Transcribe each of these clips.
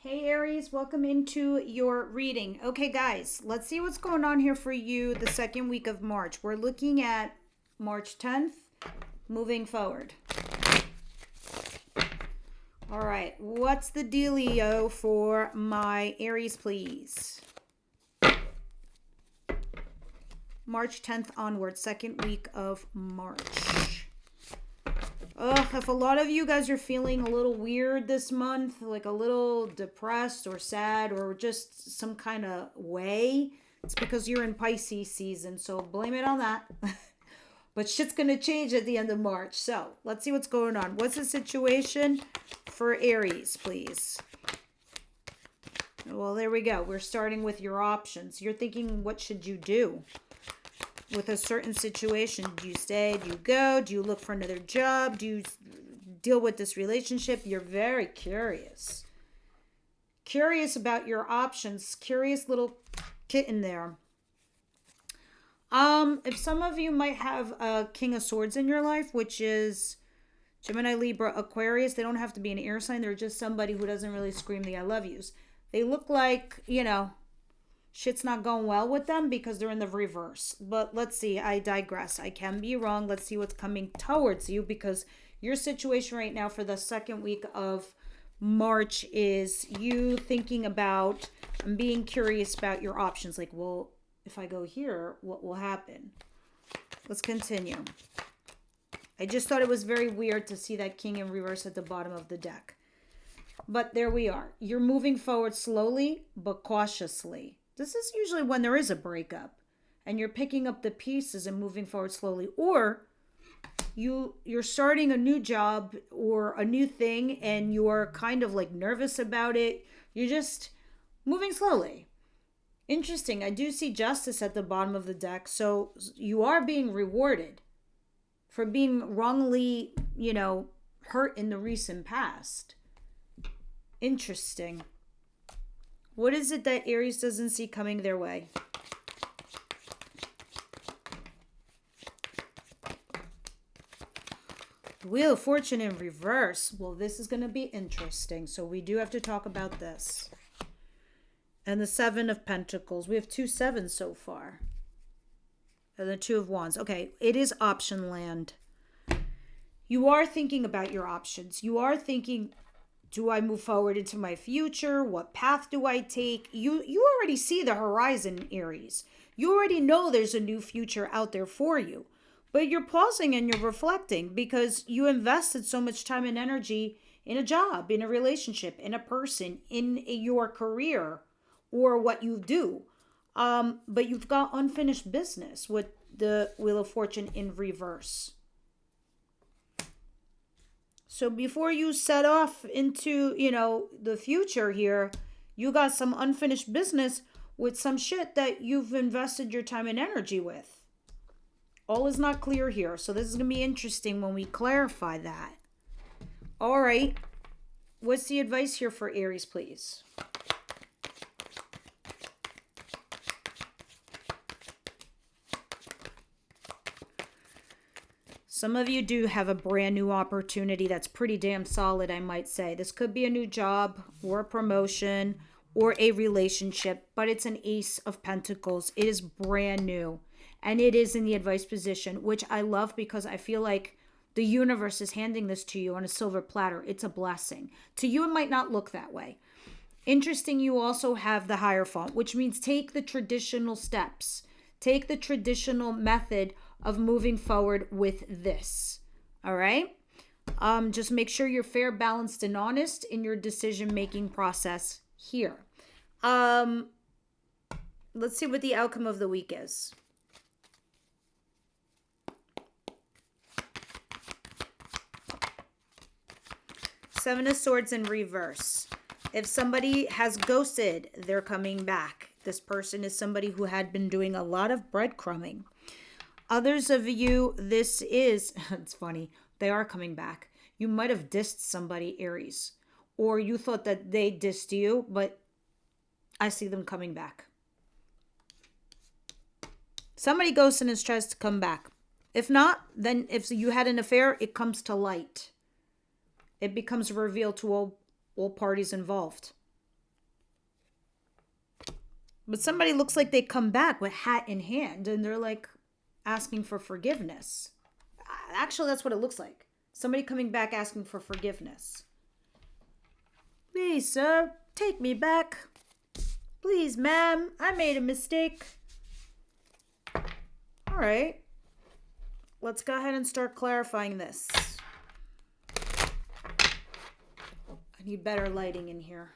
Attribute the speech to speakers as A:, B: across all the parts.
A: Hey Aries, welcome into your reading. Okay, guys, let's see what's going on here for you the second week of March. We're looking at March 10th, moving forward. All right, what's the dealio for my Aries, please? March 10th onward, second week of March. If a lot of you guys are feeling a little weird this month, like a little depressed or sad or just some kind of way, it's because you're in Pisces season. So blame it on that. But shit's going to change at the end of March. So let's see what's going on. What's the situation for Aries, please? Well, there we go. We're starting with your options. You're thinking, what should you do with a certain situation? Do you stay? Do you go? Do you look for another job? Do you deal with this relationship? You're very curious. Curious about your options. Curious little kitten there. If some of you might have a King of Swords in your life, which is Gemini, Libra, Aquarius, they don't have to be an air sign. They're just somebody who doesn't really scream the I love yous. They look like, shit's not going well with them because they're in the reverse. But let's see. I digress. I can be wrong. Let's see what's coming towards you, because your situation right now for the second week of March is you thinking about and being curious about your options. Like, well, if I go here, what will happen? Let's continue. I just thought it was very weird to see that king in reverse at the bottom of the deck. But there we are. You're moving forward slowly but cautiously. This is usually when there is a breakup and you're picking up the pieces and moving forward slowly. Or you're starting a new job or a new thing and you're kind of like nervous about it. You're just moving slowly. Interesting. I do see justice at the bottom of the deck. So you are being rewarded for being wrongly, hurt in the recent past. Interesting. What is it that Aries doesn't see coming their way? Wheel of Fortune in reverse. Well, this is going to be interesting. So we do have to talk about this. And the Seven of Pentacles. We have 2 sevens so far. And the 2 of Wands. Okay, it is option land. You are thinking about your options. You are thinking, do I move forward into my future? What path do I take? You already see the horizon, Aries. You already know there's a new future out there for you. But you're pausing and you're reflecting because you invested so much time and energy in a job, in a relationship, in a person, in your career, or what you do. But you've got unfinished business with the Wheel of Fortune in reverse. So before you set off into, the future here, you got some unfinished business with some shit that you've invested your time and energy with. All is not clear here. So this is going to be interesting when we clarify that. All right. What's the advice here for Aries, please? Some of you do have a brand new opportunity that's pretty damn solid, I might say. This could be a new job or a promotion or a relationship, but it's an Ace of Pentacles. It is brand new, and it is in the advice position, which I love because I feel like the universe is handing this to you on a silver platter. It's a blessing. To you, it might not look that way. Interesting, you also have the Hierophant, which means take the traditional steps. Take the traditional method of moving forward with this. All right? Just make sure you're fair, balanced, and honest in your decision-making process here. Let's see what the outcome of the week is. Seven of Swords in reverse. If somebody has ghosted, they're coming back. This person is somebody who had been doing a lot of breadcrumbing. Others of you, this is, it's funny, they are coming back. You might have dissed somebody, Aries, or you thought that they dissed you, but I see them coming back. Somebody ghosts and tries to come back. If not, then if you had an affair, it comes to light. It becomes revealed to all parties involved. But somebody looks like they come back with hat in hand and they're like asking for forgiveness. Actually, that's what it looks like. Somebody coming back asking for forgiveness. Please, sir, take me back. Please, ma'am, I made a mistake. All right. Let's go ahead and start clarifying this. I need better lighting in here.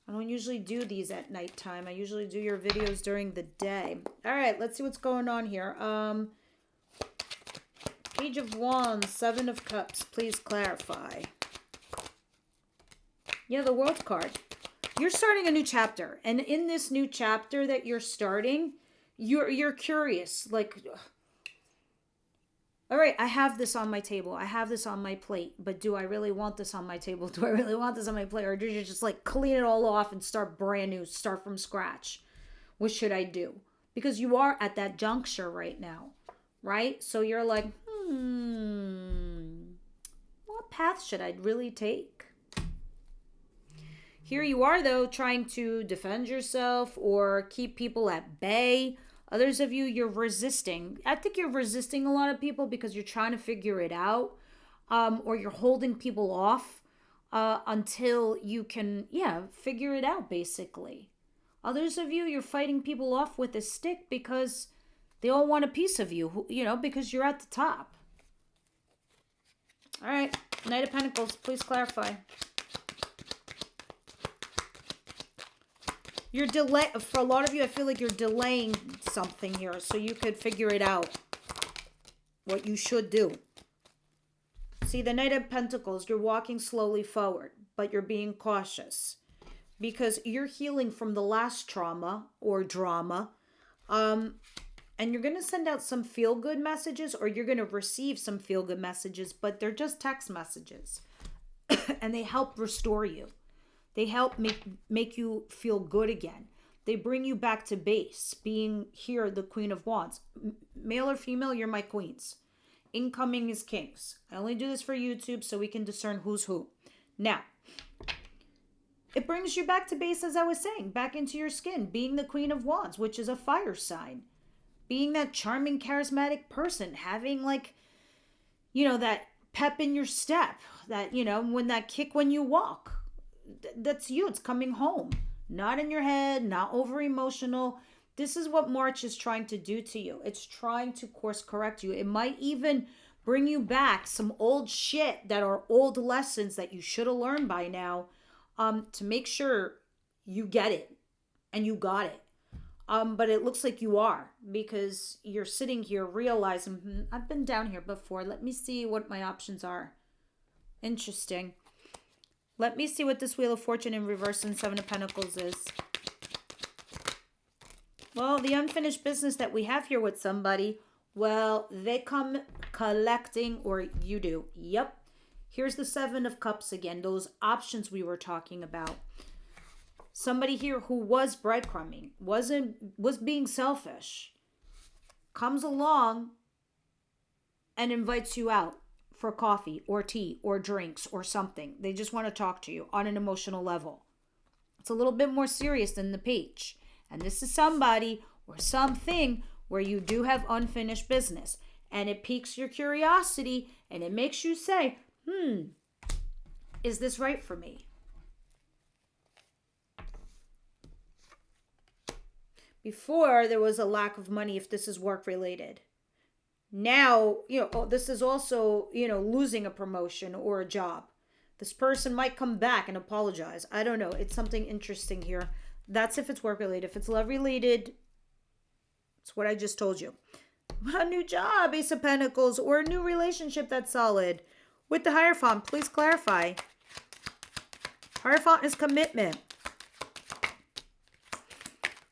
A: I don't usually do these at nighttime. I usually do your videos during the day. All right, let's see what's going on here. Page of Wands, Seven of Cups. Please clarify. Yeah, the World card. You're starting a new chapter. And in this new chapter that you're starting, you're curious. Like, all right, I have this on my table. I have this on my plate. But do I really want this on my table? Do I really want this on my plate? Or do you just like clean it all off and start brand new, start from scratch? What should I do? Because you are at that juncture right now, right? So you're like, what path should I really take? Here you are, though, trying to defend yourself or keep people at bay. Others of you, you're resisting. I think you're resisting a lot of people because you're trying to figure it out, or you're holding people off until you can, figure it out, basically. Others of you, you're fighting people off with a stick because they all want a piece of you, because you're at the top. All right, Knight of Pentacles, please clarify. You're for a lot of you, I feel like you're delaying something here so you could figure it out. What you should do. See, the Knight of Pentacles, you're walking slowly forward, but you're being cautious. Because you're healing from the last trauma or drama. And you're going to send out some feel-good messages or you're going to receive some feel-good messages, but they're just text messages. And they help restore you. They help make you feel good again. They bring you back to base, being here the Queen of Wands. Male or female, you're my queens. Incoming is kings. I only do this for YouTube so we can discern who's who. Now, it brings you back to base, as I was saying, back into your skin, being the Queen of Wands, which is a fire sign. Being that charming, charismatic person, having that pep in your step, that, when that kick when you walk. That's you. It's coming home. Not in your head, not over emotional. This is what March is trying to do to you. It's trying to course correct you. It might even bring you back some old shit that are old lessons that you should have learned by now, to make sure you get it and you got it. But it looks like you are, because you're sitting here realizing, I've been down here before. Let me see what my options are. Interesting. Let me see what this Wheel of Fortune in reverse and Seven of Pentacles is. Well, the unfinished business that we have here with somebody, well, they come collecting, or you do. Yep. Here's the Seven of Cups again, those options we were talking about. Somebody here who was breadcrumbing, was being selfish, comes along and invites you out for coffee or tea or drinks or something. They just want to talk to you on an emotional level. It's a little bit more serious than the page. And this is somebody or something where you do have unfinished business. And it piques your curiosity and it makes you say, is this right for me? Before, there was a lack of money if this is work related. Now, this is also, losing a promotion or a job. This person might come back and apologize. I don't know. It's something interesting here. That's if it's work related. If it's love related, it's what I just told you. A new job, Ace of Pentacles, or a new relationship that's solid. With the Hierophant, please clarify. Hierophant is commitment.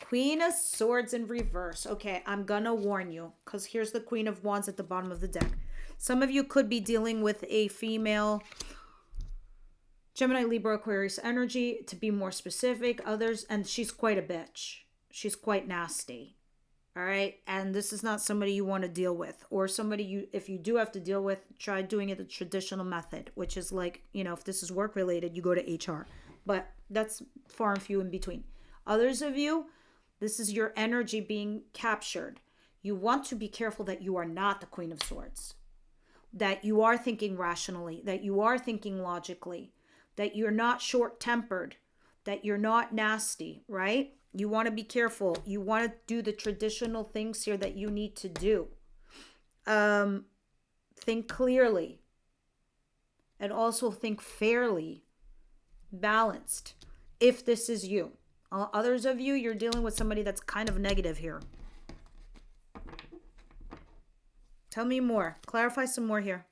A: Queen of Swords in reverse. Okay, I'm gonna warn you, because here's the Queen of Wands at the bottom of the deck. Some of you could be dealing with a female Gemini, Libra, Aquarius energy, to be more specific. Others, and she's quite a bitch. She's quite nasty. All right, and this is not somebody you want to deal with, or somebody if you do have to deal with, try doing it the traditional method, which is like, if this is work related, you go to HR. But that's far and few in between. Others of you, this is your energy being captured. You want to be careful that you are not the Queen of Swords, that you are thinking rationally, that you are thinking logically, that you're not short-tempered, that you're not nasty, right? You want to be careful. You want to do the traditional things here that you need to do. Think clearly and also think fairly, balanced, if this is you. Others of you, you're dealing with somebody that's kind of negative here. Tell me more. Clarify some more here.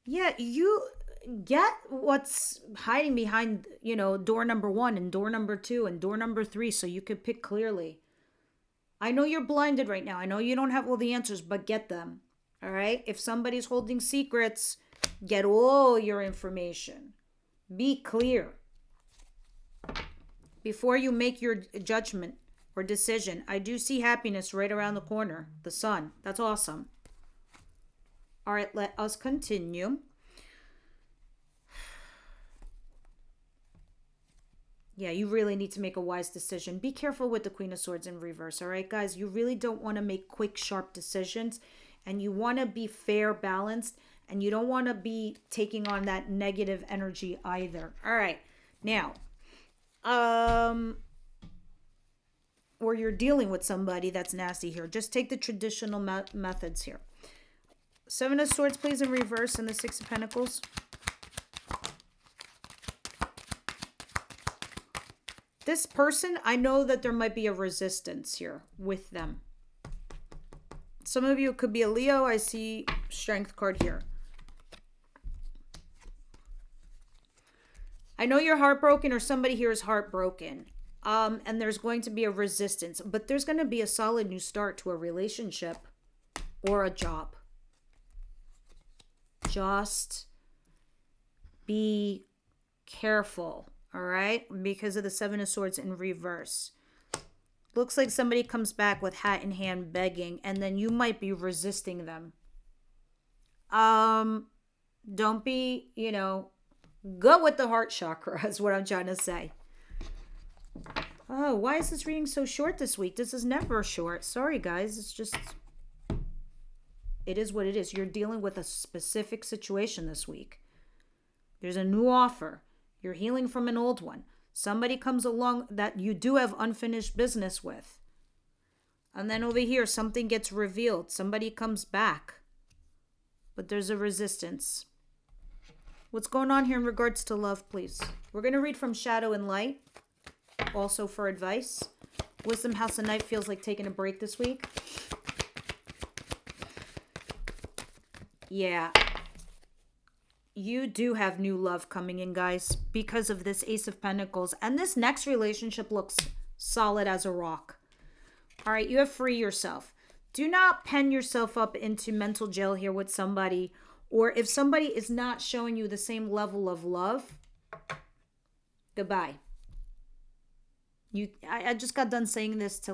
A: Yeah, you get what's hiding behind, door number 1 and door number 2 and door number 3 so you could pick clearly. I know you're blinded right now. I know you don't have all the answers, but get them. All right? If somebody's holding secrets, get all your information. Be clear. Before you make your judgment or decision, I do see happiness right around the corner. The sun. That's awesome. All right, let us continue. Yeah, you really need to make a wise decision. Be careful with the Queen of Swords in reverse, all right, guys? You really don't want to make quick, sharp decisions, and you want to be fair, balanced, and you don't want to be taking on that negative energy either. All right, now, or you're dealing with somebody that's nasty here. Just take the traditional methods here. 7 of Swords, please, in reverse, and the 6 of Pentacles. This person, I know that there might be a resistance here with them. Some of you could be a Leo. I see Strength card here. I know you're heartbroken, or somebody here is heartbroken. And there's going to be a resistance. But there's going to be a solid new start to a relationship or a job. Just be careful. All right, because of the 7 of Swords in reverse. Looks like somebody comes back with hat in hand begging, and then you might be resisting them. Don't be, go with the heart chakra is what I'm trying to say. Oh, why is this reading so short this week? This is never short. Sorry, guys. It's just, it is what it is. You're dealing with a specific situation this week. There's a new offer. You're healing from an old one. Somebody comes along that you do have unfinished business with. And then over here, something gets revealed. Somebody comes back. But there's a resistance. What's going on here in regards to love, please? We're going to read from Shadow and Light. Also for advice. Wisdom House of Night feels like taking a break this week. Yeah. You do have new love coming in, guys, because of this Ace of Pentacles. And this next relationship looks solid as a rock. All right, you have free yourself. Do not pen yourself up into mental jail here with somebody. Or if somebody is not showing you the same level of love, goodbye. I just got done saying this to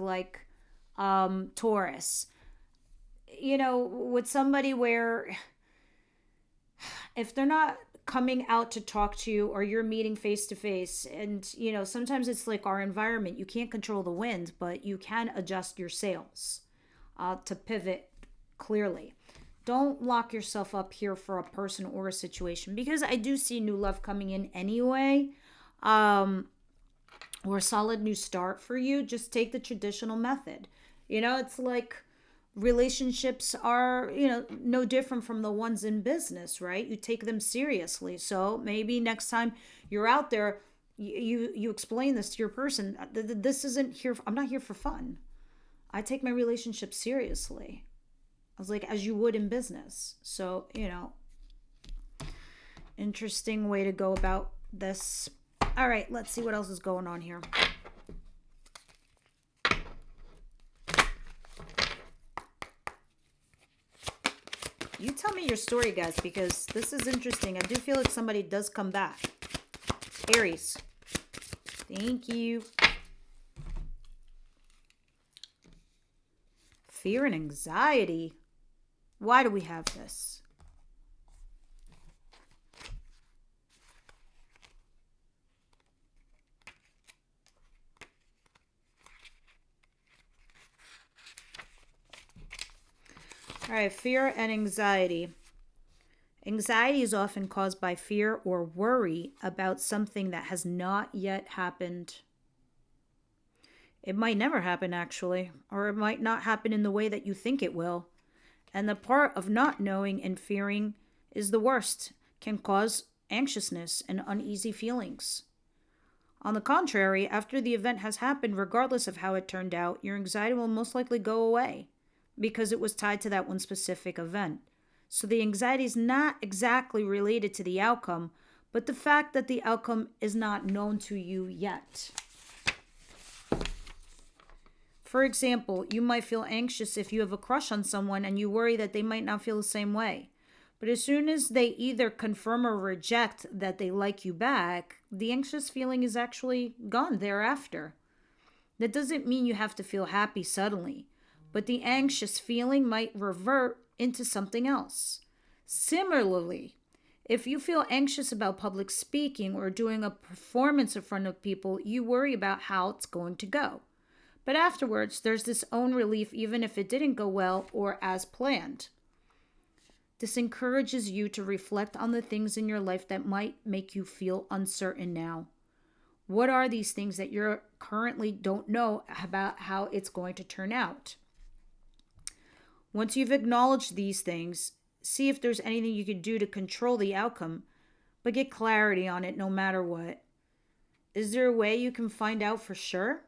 A: Taurus. With somebody where if they're not coming out to talk to you, or you're meeting face to face, and sometimes it's like our environment, you can't control the wind, but you can adjust your sails to pivot clearly. Don't lock yourself up here for a person or a situation, because I do see new love coming in anyway, or a solid new start for you. Just take the traditional method. It's like relationships are, no different from the ones in business, right? You take them seriously. So maybe next time you're out there, you explain this to your person. This isn't here. I'm not here for fun. I take my relationship seriously. I was like, as you would in business. So, interesting way to go about this. All right, let's see what else is going on here. You tell me your story, guys, because this is interesting. I do feel like somebody does come back. Aries. Thank you. Fear and anxiety. Why do we have this? All right, fear and anxiety. Anxiety is often caused by fear or worry about something that has not yet happened. It might never happen, actually, or it might not happen in the way that you think it will. And the part of not knowing and fearing is the worst, can cause anxiousness and uneasy feelings. On the contrary, after the event has happened, regardless of how it turned out, your anxiety will most likely go away because it was tied to that one specific event. So the anxiety is not exactly related to the outcome, but the fact that the outcome is not known to you yet. For example, you might feel anxious if you have a crush on someone and you worry that they might not feel the same way. But as soon as they either confirm or reject that they like you back, the anxious feeling is actually gone thereafter. That doesn't mean you have to feel happy suddenly, but the anxious feeling might revert into something else. Similarly, if you feel anxious about public speaking or doing a performance in front of people, you worry about how it's going to go. But afterwards, there's this own relief even if it didn't go well or as planned. This encourages you to reflect on the things in your life that might make you feel uncertain now. What are these things that you currently don't know about how it's going to turn out? Once you've acknowledged these things, see if there's anything you can do to control the outcome, but get clarity on it no matter what. Is there a way you can find out for sure?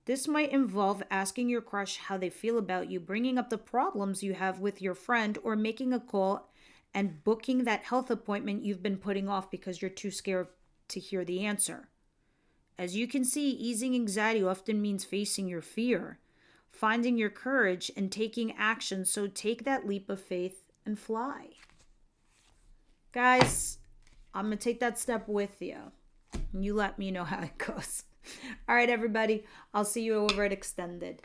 A: This might involve asking your crush how they feel about you, bringing up the problems you have with your friend, or making a call and booking that health appointment you've been putting off because you're too scared to hear the answer. As you can see, easing anxiety often means facing your fear, finding your courage, and taking action. So take that leap of faith and fly. Guys, I'm going to take that step with you. And you let me know how it goes. All right, everybody. I'll see you over at Extended.